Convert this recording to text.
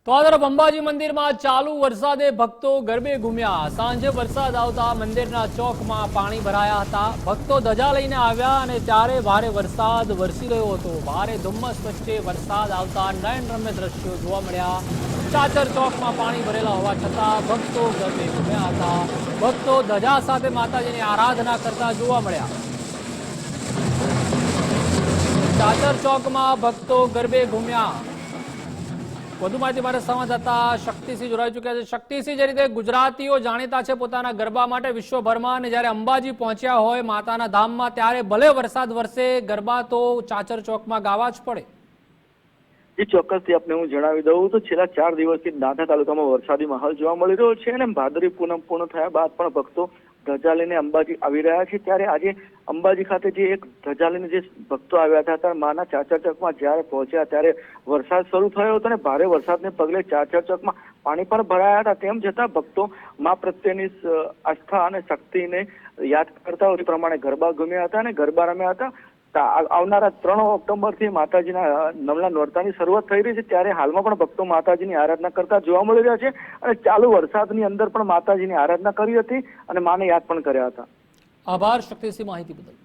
તો આ તરફ અંબાજી મંદિરમાં ચાલુ વરસાદે ભક્તો ગરબે ઘૂમ્યા। સાંજે વરસાદ આવતા મંદિરના ચોકમાં પાણી ભરાયા હતા। ભક્તો ધજા લઈને આવ્યા અને ત્યારે ભારે વરસાદ વરસી રહ્યો હતો। ભારે ધુમ્મસ વચ્ચે વરસાદ આવતા નયનરમ્ય દ્રશ્યો જોવા મળ્યા। ચાચર ચોકમાં પાણી ભરેલા હોવા છતાં ભક્તો ગરબે ઘૂમ્યા હતા। ભક્તો ધજા સાથે માતાજીની આરાધના કરતા જોવા મળ્યા। ચાચર ચોકમાં ભક્તો ગરબે ઘૂમ્યા। વધુ માહિતી માટે સંવાદદાતા શક્તિસિંહ જોડાઈ ચૂક્યા છે। શક્તિસિંહ, જે રીતે ગુજરાતીઓ જાણીતા છે પોતાના ગરબા માટે વિશ્વભરમાં, અને જ્યારે અંબાજી પહોંચ્યા હોય માતાના ધામમાં ત્યારે ભલે વરસાદ વરસે, ગરબા તો ચાચર ચોકમાં ગાવા જ પડે। એ ચોક્કસથી આપને હું જણાવી દઉં તો છેલ્લા 4 દિવસથી દાંતા તાલુકામાં વરસાદી માહોલ જોવા મળી રહ્યો છે અને ભાદરવી પૂનમ પૂર્ણ થયા બાદ પણ ભક્તો ધજા લઈને અંબાજી આવી રહ્યા છે। ત્યારે આજે અંબાજી ખાતે જે એક ધજા લઈને જે ભક્તો આવ્યા હતા માના ચાચર ચોકમાં જ્યારે પહોંચ્યા ત્યારે વરસાદ શરૂ થયો હતો અને ભારે વરસાદને પગલે ચાચર ચોકમાં પાણી પણ ભરાયા હતા। તેમ છતાં ભક્તો મા પ્રત્યેની આસ્થા અને શક્તિને યાદ કરતા હોય એ પ્રમાણે ગરબા ઘૂમ્યા હતા અને ગરબા રમ્યા હતા। આવનારા 3 ઓક્ટોબરથી માતાજીના નવલા નોરતાની શરૂઆત થઈ રહી છે, ત્યારે હાલમાં પણ ભક્તો માતાજીની આરાધના કરતા જોવા મળી રહ્યા છે અને ચાલુ વરસાદની અંદર પણ માતાજીની આરાધના કરી હતી અને માને યાદ પણ કર્યા હતા। આભાર શક્તિસિંહ માહિતી બદલ।